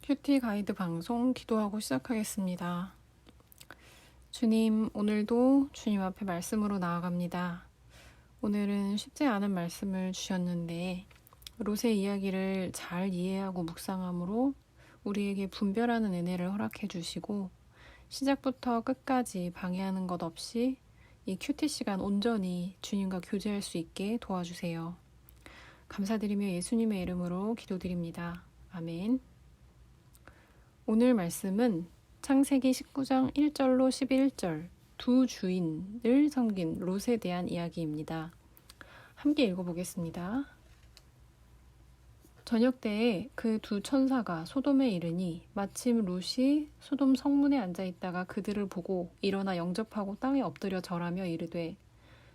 큐티 가이드 방송 기도하고 시작하겠습니다. 주님, 오늘도 주님 앞에 말씀으로 나아갑니다. 오늘은 쉽지 않은 말씀을 주셨는데 롯의 이야기를 잘 이해하고 묵상함으로 우리에게 분별하는 은혜를 허락해 주시고 시작부터 끝까지 방해하는 것 없이 이 큐티 시간 온전히 주님과 교제할 수 있게 도와주세요. 감사드리며 예수님의 이름으로 기도드립니다. 아멘. 오늘 말씀은 창세기 19장 1절로 11절 두 주인을 섬긴 롯에 대한 이야기입니다. 함께 읽어보겠습니다. 저녁 때에 그 두 천사가 소돔에 이르니 마침 롯이 소돔 성문에 앉아있다가 그들을 보고 일어나 영접하고 땅에 엎드려 절하며 이르되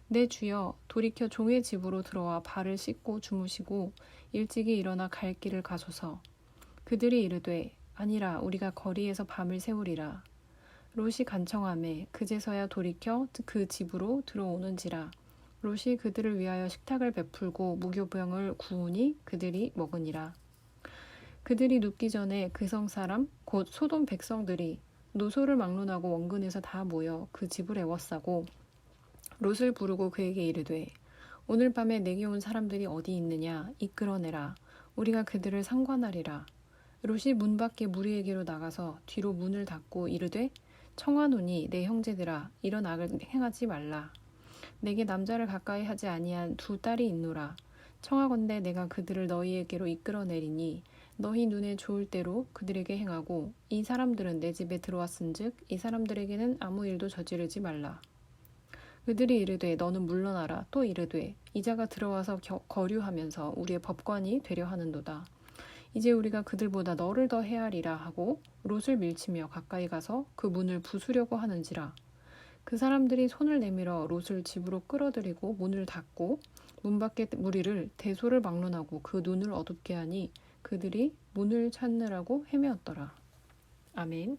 내 주여 돌이켜 종의 집으로 들어와 발을 씻고 주무시고 일찍이 일어나 갈 길을 가소서. 그들이 이르되 아니라 우리가 거리에서 밤을 새우리라. 롯이 간청하매 그제서야 돌이켜 그 집으로 들어오는지라. 롯이 그들을 위하여 식탁을 베풀고 무교병을 구우니 그들이 먹으니라. 그들이 눕기 전에 그 성 사람 곧 소돔 백성들이 노소를 막론하고 원근에서 다 모여 그 집을 애워싸고 롯을 부르고 그에게 이르되 오늘 밤에 내게 온 사람들이 어디 있느냐 이끌어내라. 우리가 그들을 상관하리라. 롯이 문 밖에 무리에게로 나가서 뒤로 문을 닫고 이르되 청하노니 내 형제들아 이런 악을 행하지 말라. 내게 남자를 가까이 하지 아니한 두 딸이 있노라. 청하건대 내가 그들을 너희에게로 이끌어내리니 너희 눈에 좋을 대로 그들에게 행하고 이 사람들은 내 집에 들어왔은즉 이 사람들에게는 아무 일도 저지르지 말라. 그들이 이르되 너는 물러나라. 또 이르되 이자가 들어와서 거류하면서 우리의 법관이 되려 하는도다. 이제 우리가 그들보다 너를 더 헤아리라 하고 롯을 밀치며 가까이 가서 그 문을 부수려고 하는지라. 그 사람들이 손을 내밀어 롯을 집으로 끌어들이고 문을 닫고 문 밖에 무리를 대소를 막론하고 그 눈을 어둡게 하니 그들이 문을 찾느라고 헤매었더라. 아멘.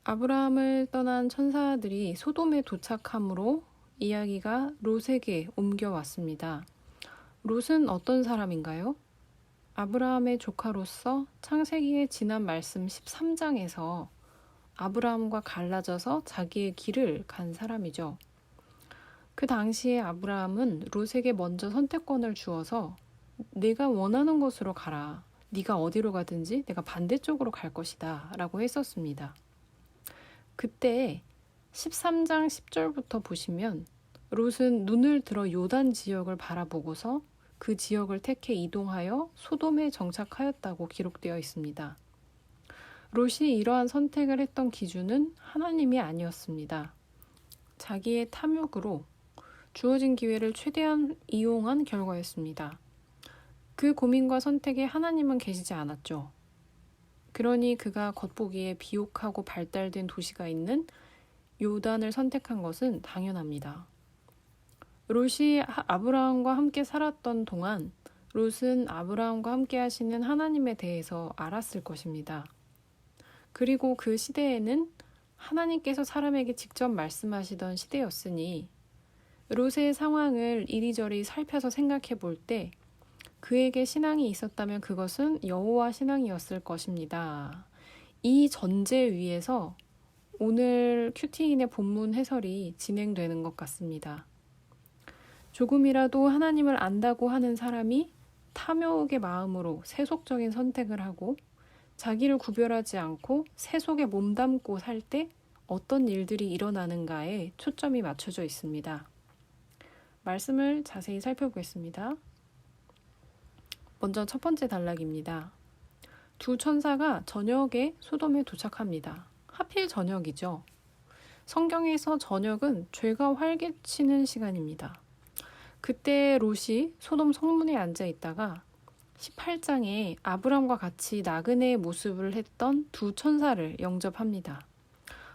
아브라함을 떠난 천사들이 소돔에 도착함으로 이야기가 롯에게 옮겨왔습니다. 롯은 어떤 사람인가요? 아브라함의 조카로서 창세기의 지난 말씀 13장에서 아브라함과 갈라져서 자기의 길을 간 사람이죠. 그 당시에 아브라함은 롯에게 먼저 선택권을 주어서 내가 원하는 곳으로 가라. 네가 어디로 가든지 내가 반대쪽으로 갈 것이다. 라고 했었습니다. 그때 13장 10절부터 보시면 롯은 눈을 들어 요단 지역을 바라보고서 그 지역을 택해 이동하여 소돔에 정착하였다고 기록되어 있습니다. 롯이 이러한 선택을 했던 기준은 하나님이 아니었습니다. 자기의 탐욕으로 주어진 기회를 최대한 이용한 결과였습니다. 그 고민과 선택에 하나님은 계시지 않았죠. 그러니 그가 겉보기에 비옥하고 발달된 도시가 있는 요단을 선택한 것은 당연합니다. 롯이 아브라함과 함께 살았던 동안 롯은 아브라함과 함께 하시는 하나님에 대해서 알았을 것입니다. 그리고 그 시대에는 하나님께서 사람에게 직접 말씀하시던 시대였으니 롯의 상황을 이리저리 살펴서 생각해 볼 때 그에게 신앙이 있었다면 그것은 여호와 신앙이었을 것입니다. 이 전제 위에서 오늘 큐티인의 본문 해설이 진행되는 것 같습니다. 조금이라도 하나님을 안다고 하는 사람이 탐욕의 마음으로 세속적인 선택을 하고 자기를 구별하지 않고 세속에 몸담고 살 때 어떤 일들이 일어나는가에 초점이 맞춰져 있습니다. 말씀을 자세히 살펴보겠습니다. 먼저 첫 번째 단락입니다. 두 천사가 저녁에 소돔에 도착합니다. 하필 저녁이죠. 성경에서 저녁은 죄가 활개치는 시간입니다. 그때 롯이 소돔 성문에 앉아 있다가 18장에 아브람과 같이 나그네의 모습을 했던 두 천사를 영접합니다.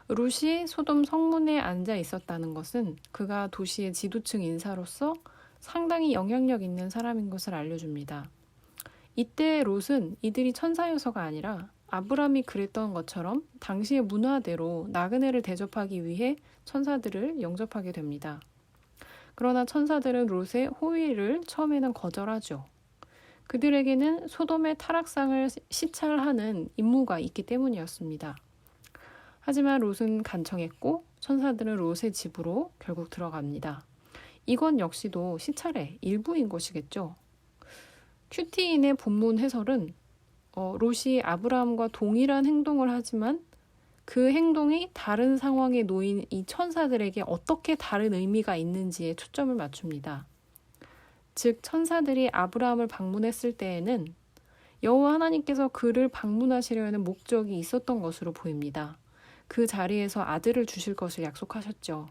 롯이 소돔 성문에 앉아 있었다는 것은 그가 도시의 지도층 인사로서 상당히 영향력 있는 사람인 것을 알려줍니다. 이때 롯은 이들이 천사여서가 아니라 아브람이 그랬던 것처럼 당시의 문화대로 나그네를 대접하기 위해 천사들을 영접하게 됩니다. 그러나 천사들은 롯의 호의를 처음에는 거절하죠. 그들에게는 소돔의 타락상을 시찰하는 임무가 있기 때문이었습니다. 하지만 롯은 간청했고 천사들은 롯의 집으로 결국 들어갑니다. 이건 역시도 시찰의 일부인 것이겠죠. 큐티인의 본문 해설은 롯이 아브라함과 동일한 행동을 하지만 그 행동이 다른 상황에 놓인 이 천사들에게 어떻게 다른 의미가 있는지에 초점을 맞춥니다. 즉 천사들이 아브라함을 방문했을 때에는 여호와 하나님께서 그를 방문하시려는 목적이 있었던 것으로 보입니다. 그 자리에서 아들을 주실 것을 약속하셨죠.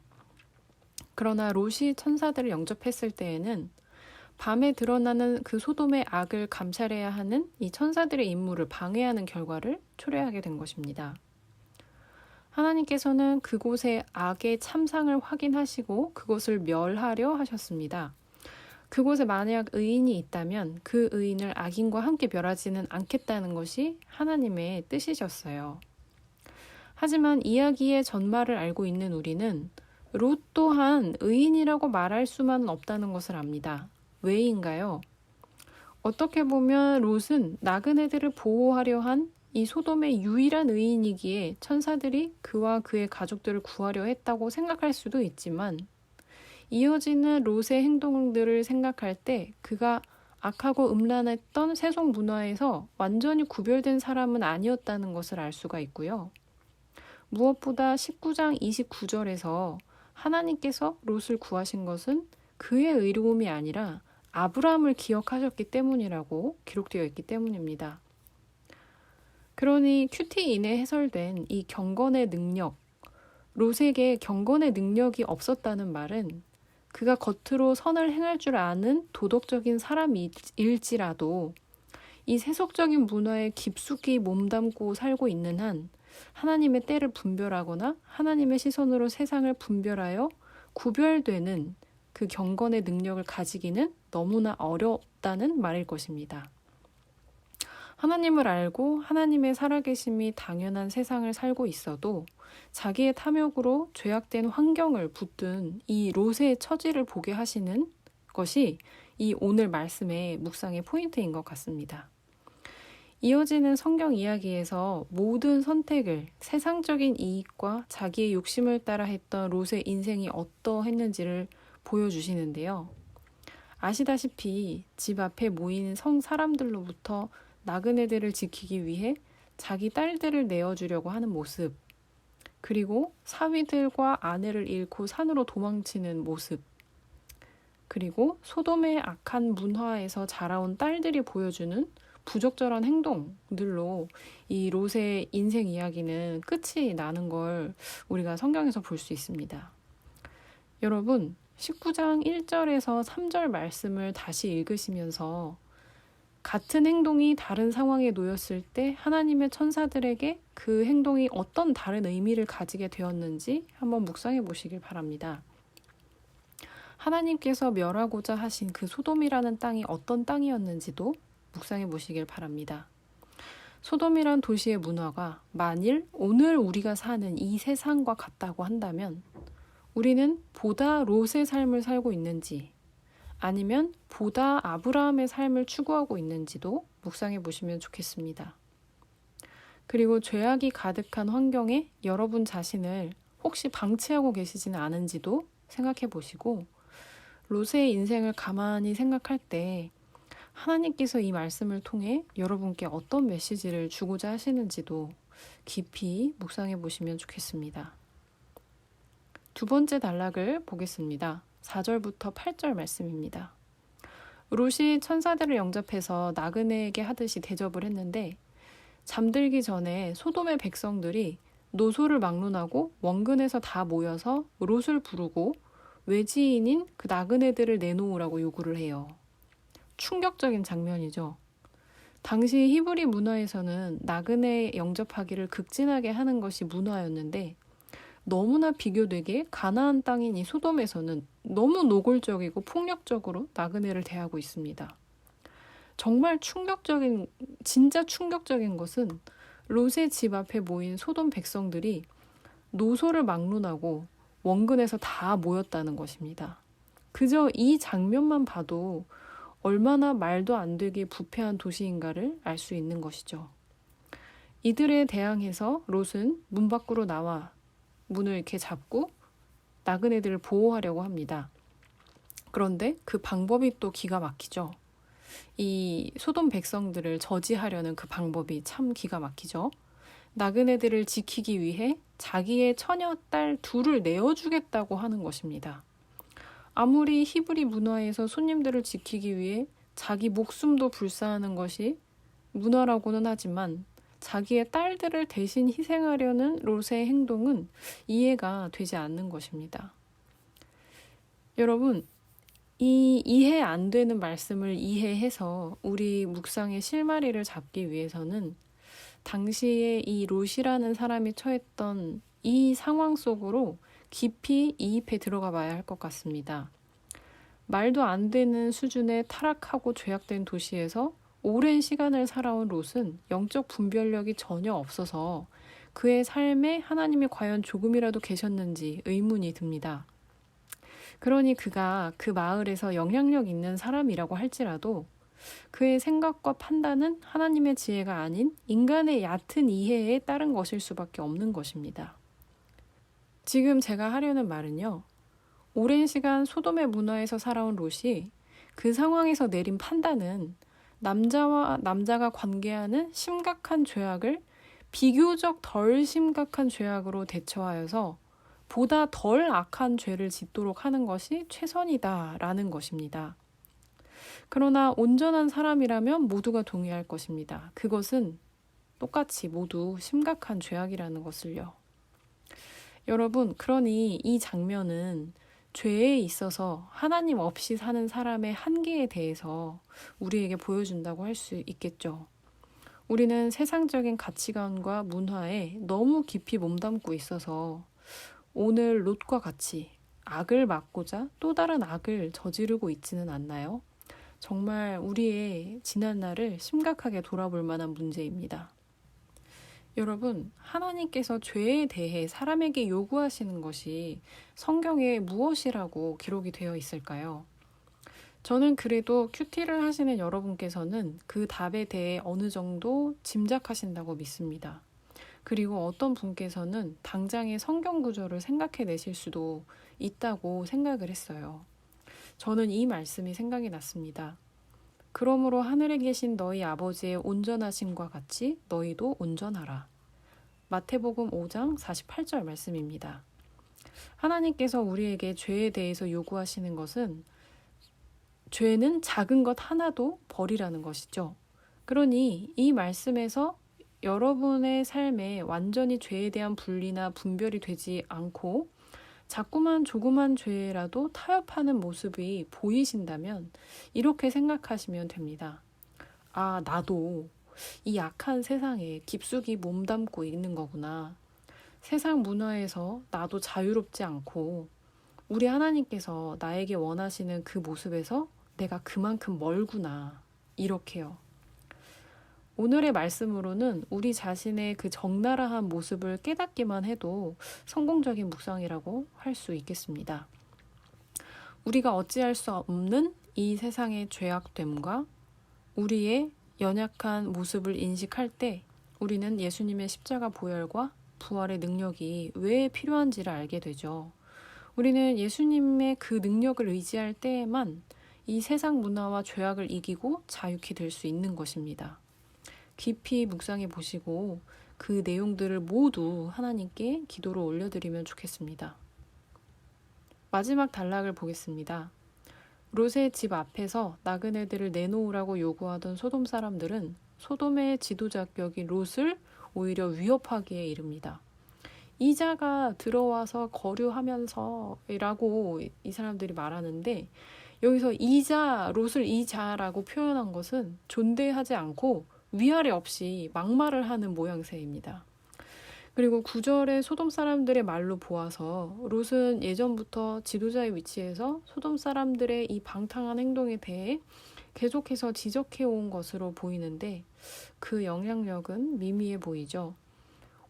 그러나 롯이 천사들을 영접했을 때에는 밤에 드러나는 그 소돔의 악을 감찰해야 하는 이 천사들의 임무를 방해하는 결과를 초래하게 된 것입니다. 하나님께서는 그곳의 악의 참상을 확인하시고 그것을 멸하려 하셨습니다. 그곳에 만약 의인이 있다면 그 의인을 악인과 함께 멸하지는 않겠다는 것이 하나님의 뜻이셨어요. 하지만 이야기의 전말을 알고 있는 우리는 롯 또한 의인이라고 말할 수만은 없다는 것을 압니다. 왜인가요? 어떻게 보면 롯은 나그네들을 보호하려 한 이 소돔의 유일한 의인이기에 천사들이 그와 그의 가족들을 구하려 했다고 생각할 수도 있지만 이어지는 롯의 행동들을 생각할 때 그가 악하고 음란했던 세속 문화에서 완전히 구별된 사람은 아니었다는 것을 알 수가 있고요. 무엇보다 19장 29절에서 하나님께서 롯을 구하신 것은 그의 의로움이 아니라 아브라함을 기억하셨기 때문이라고 기록되어 있기 때문입니다. 그러니 큐티인에 해설된 이 경건의 능력, 롯에게 경건의 능력이 없었다는 말은 그가 겉으로 선을 행할 줄 아는 도덕적인 사람일지라도 이 세속적인 문화에 깊숙이 몸담고 살고 있는 한 하나님의 때를 분별하거나 하나님의 시선으로 세상을 분별하여 구별되는 그 경건의 능력을 가지기는 너무나 어렵다는 말일 것입니다. 하나님을 알고 하나님의 살아계심이 당연한 세상을 살고 있어도 자기의 탐욕으로 죄악된 환경을 붙든 이 롯의 처지를 보게 하시는 것이 이 오늘 말씀의 묵상의 포인트인 것 같습니다. 이어지는 성경 이야기에서 모든 선택을 세상적인 이익과 자기의 욕심을 따라 했던 롯의 인생이 어떠했는지를 보여주시는데요. 아시다시피 집 앞에 모인 성 사람들로부터 나그네들을 지키기 위해 자기 딸들을 내어주려고 하는 모습, 그리고 사위들과 아내를 잃고 산으로 도망치는 모습, 그리고 소돔의 악한 문화에서 자라온 딸들이 보여주는 부적절한 행동들로 이 롯의 인생 이야기는 끝이 나는 걸 우리가 성경에서 볼 수 있습니다. 여러분, 19장 1절에서 3절 말씀을 다시 읽으시면서 같은 행동이 다른 상황에 놓였을 때 하나님의 천사들에게 그 행동이 어떤 다른 의미를 가지게 되었는지 한번 묵상해 보시길 바랍니다. 하나님께서 멸하고자 하신 그 소돔이라는 땅이 어떤 땅이었는지도 묵상해 보시길 바랍니다. 소돔이란 도시의 문화가 만일 오늘 우리가 사는 이 세상과 같다고 한다면 우리는 보다 롯의 삶을 살고 있는지 아니면 보다 아브라함의 삶을 추구하고 있는지도 묵상해 보시면 좋겠습니다. 그리고 죄악이 가득한 환경에 여러분 자신을 혹시 방치하고 계시지는 않은지도 생각해 보시고 롯의 인생을 가만히 생각할 때 하나님께서 이 말씀을 통해 여러분께 어떤 메시지를 주고자 하시는지도 깊이 묵상해 보시면 좋겠습니다. 두 번째 단락을 보겠습니다. 4절부터 8절 말씀입니다. 롯이 천사들을 영접해서 나그네에게 하듯이 대접을 했는데 잠들기 전에 소돔의 백성들이 노소를 막론하고 원근에서 다 모여서 롯을 부르고 외지인인 그 나그네들을 내놓으라고 요구를 해요. 충격적인 장면이죠. 당시 히브리 문화에서는 나그네 영접하기를 극진하게 하는 것이 문화였는데 너무나 비교되게 가나안 땅인 이 소돔에서는 너무 노골적이고 폭력적으로 나그네를 대하고 있습니다. 정말 진짜 충격적인 것은 롯의 집 앞에 모인 소돔 백성들이 노소를 막론하고 원근에서 다 모였다는 것입니다. 그저 이 장면만 봐도 얼마나 말도 안 되게 부패한 도시인가를 알 수 있는 것이죠. 이들에 대항해서 롯은 문 밖으로 나와 문을 이렇게 잡고 나그네들을 보호하려고 합니다. 그런데 그 방법이 또 기가 막히죠. 이 소돔 백성들을 저지하려는 그 방법이 참 기가 막히죠. 나그네들을 지키기 위해 자기의 처녀 딸 둘을 내어주겠다고 하는 것입니다. 아무리 히브리 문화에서 손님들을 지키기 위해 자기 목숨도 불사하는 것이 문화라고는 하지만 자기의 딸들을 대신 희생하려는 롯의 행동은 이해가 되지 않는 것입니다. 여러분, 이 이해 안 되는 말씀을 이해해서 우리 묵상의 실마리를 잡기 위해서는 당시에 이 롯이라는 사람이 처했던 이 상황 속으로 깊이 이입해 들어가 봐야 할 것 같습니다. 말도 안 되는 수준의 타락하고 죄악된 도시에서 오랜 시간을 살아온 롯은 영적 분별력이 전혀 없어서 그의 삶에 하나님이 과연 조금이라도 계셨는지 의문이 듭니다. 그러니 그가 그 마을에서 영향력 있는 사람이라고 할지라도 그의 생각과 판단은 하나님의 지혜가 아닌 인간의 얕은 이해에 따른 것일 수밖에 없는 것입니다. 지금 제가 하려는 말은요. 오랜 시간 소돔의 문화에서 살아온 롯이 그 상황에서 내린 판단은 남자와 남자가 관계하는 심각한 죄악을 비교적 덜 심각한 죄악으로 대처하여서 보다 덜 악한 죄를 짓도록 하는 것이 최선이다라는 것입니다. 그러나 온전한 사람이라면 모두가 동의할 것입니다. 그것은 똑같이 모두 심각한 죄악이라는 것을요. 여러분, 그러니 이 장면은 죄에 있어서 하나님 없이 사는 사람의 한계에 대해서 우리에게 보여준다고 할 수 있겠죠. 우리는 세상적인 가치관과 문화에 너무 깊이 몸담고 있어서 오늘 롯과 같이 악을 막고자 또 다른 악을 저지르고 있지는 않나요? 정말 우리의 지난날을 심각하게 돌아볼 만한 문제입니다. 여러분, 하나님께서 죄에 대해 사람에게 요구하시는 것이 성경에 무엇이라고 기록이 되어 있을까요? 저는 그래도 큐티를 하시는 여러분께서는 그 답에 대해 어느 정도 짐작하신다고 믿습니다. 그리고 어떤 분께서는 당장의 성경 구절을 생각해 내실 수도 있다고 생각을 했어요. 저는 이 말씀이 생각이 났습니다. 그러므로 하늘에 계신 너희 아버지의 온전하심과 같이 너희도 온전하라. 마태복음 5장 48절 말씀입니다. 하나님께서 우리에게 죄에 대해서 요구하시는 것은 죄는 작은 것 하나도 버리라는 것이죠. 그러니 이 말씀에서 여러분의 삶에 완전히 죄에 대한 분리나 분별이 되지 않고 자꾸만 조그만 죄라도 타협하는 모습이 보이신다면 이렇게 생각하시면 됩니다. 아, 나도 이 악한 세상에 깊숙이 몸담고 있는 거구나. 세상 문화에서 나도 자유롭지 않고 우리 하나님께서 나에게 원하시는 그 모습에서 내가 그만큼 멀구나. 이렇게요. 오늘의 말씀으로는 우리 자신의 그 적나라한 모습을 깨닫기만 해도 성공적인 묵상이라고 할 수 있겠습니다. 우리가 어찌할 수 없는 이 세상의 죄악됨과 우리의 연약한 모습을 인식할 때 우리는 예수님의 십자가 보혈과 부활의 능력이 왜 필요한지를 알게 되죠. 우리는 예수님의 그 능력을 의지할 때에만 이 세상 문화와 죄악을 이기고 자유케 될 수 있는 것입니다. 깊이 묵상해 보시고 그 내용들을 모두 하나님께 기도로 올려드리면 좋겠습니다. 마지막 단락을 보겠습니다. 롯의 집 앞에서 나그네들을 내놓으라고 요구하던 소돔 사람들은 소돔의 지도자격인 롯을 오히려 위협하기에 이릅니다. 이자가 들어와서 거류하면서 라고 이 사람들이 말하는데 여기서 이자, 롯을 이자라고 표현한 것은 존대하지 않고 위아래 없이 막말을 하는 모양새입니다. 그리고 9절에 소돔 사람들의 말로 보아서 롯은 예전부터 지도자의 위치에서 소돔 사람들의 이 방탕한 행동에 대해 계속해서 지적해온 것으로 보이는데 그 영향력은 미미해 보이죠.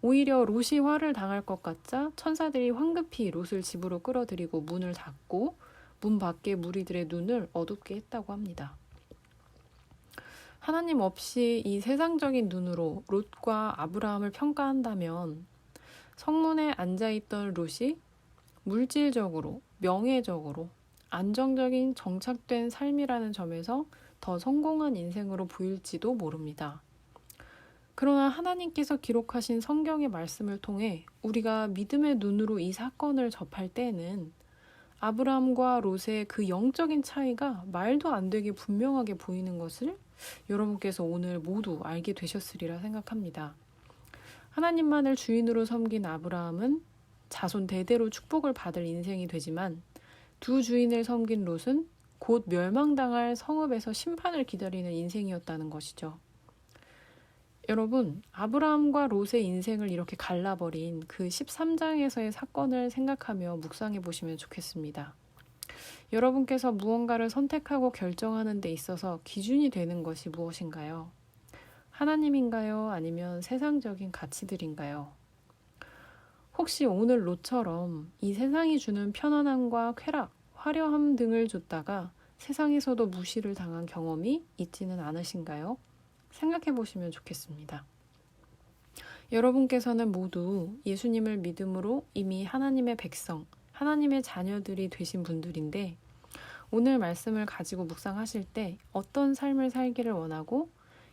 오히려 롯이 화를 당할 것 같자 천사들이 황급히 롯을 집으로 끌어들이고 문을 닫고 문 밖에 무리들의 눈을 어둡게 했다고 합니다. 하나님 없이 이 세상적인 눈으로 롯과 아브라함을 평가한다면 성문에 앉아있던 롯이 물질적으로, 명예적으로, 안정적인 정착된 삶이라는 점에서 더 성공한 인생으로 보일지도 모릅니다. 그러나 하나님께서 기록하신 성경의 말씀을 통해 우리가 믿음의 눈으로 이 사건을 접할 때에는 아브라함과 롯의 그 영적인 차이가 말도 안 되게 분명하게 보이는 것을 여러분께서 오늘 모두 알게 되셨으리라 생각합니다. 하나님만을 주인으로 섬긴 아브라함은 자손 대대로 축복을 받을 인생이 되지만 두 주인을 섬긴 롯은 곧 멸망당할 성읍에서 심판을 기다리는 인생이었다는 것이죠. 여러분, 아브라함과 롯의 인생을 이렇게 갈라버린 그 13장에서의 사건을 생각하며 묵상해 보시면 좋겠습니다. 여러분께서 무언가를 선택하고 결정하는 데 있어서 기준이 되는 것이 무엇인가요? 하나님인가요? 아니면 세상적인 가치들인가요? 혹시 오늘 롯처럼 이 세상이 주는 편안함과 쾌락, 화려함 등을 줬다가 세상에서도 무시를 당한 경험이 있지는 않으신가요? 생각해 보시면 좋겠습니다. 여러분께서는 모두 예수님을 믿음으로 이미 하나님의 백성, 하나님의 자녀들이 되신 분들인데 오늘 말씀을 가지고 묵상하실 때 어떤 삶을 살기를 원하고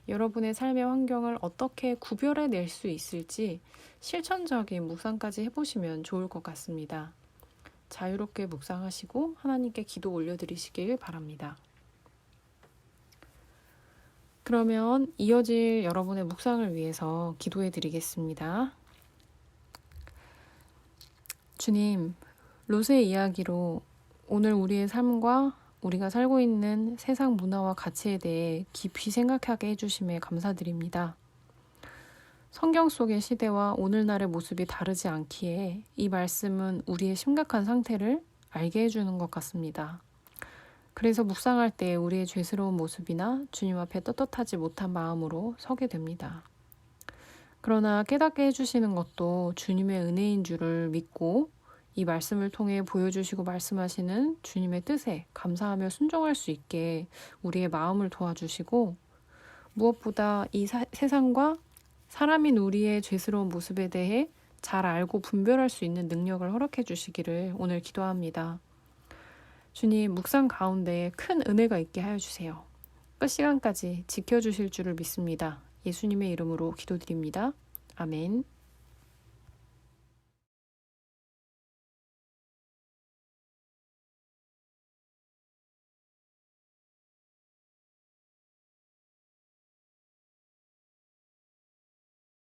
여러분의 삶의 환경을 어떻게 구별해낼 수 있을지 실천적인 묵상까지 해보시면 좋을 것 같습니다. 자유롭게 묵상하시고 하나님께 기도 올려드리시길 바랍니다. 그러면 이어질 여러분의 묵상을 위해서 기도해 드리겠습니다. 주님, 롯의 이야기로 오늘 우리의 삶과 우리가 살고 있는 세상 문화와 가치에 대해 깊이 생각하게 해주심에 감사드립니다. 성경 속의 시대와 오늘날의 모습이 다르지 않기에 이 말씀은 우리의 심각한 상태를 알게 해주는 것 같습니다. 그래서 묵상할 때 우리의 죄스러운 모습이나 주님 앞에 떳떳하지 못한 마음으로 서게 됩니다. 그러나 깨닫게 해주시는 것도 주님의 은혜인 줄을 믿고 이 말씀을 통해 보여주시고 말씀하시는 주님의 뜻에 감사하며 순종할 수 있게 우리의 마음을 도와주시고 무엇보다 이 세상과 사람인 우리의 죄스러운 모습에 대해 잘 알고 분별할 수 있는 능력을 허락해 주시기를 오늘 기도합니다. 주님, 묵상 가운데 큰 은혜가 있게 하여 주세요. 끝 시간까지 지켜주실 줄을 믿습니다. 예수님의 이름으로 기도드립니다. 아멘.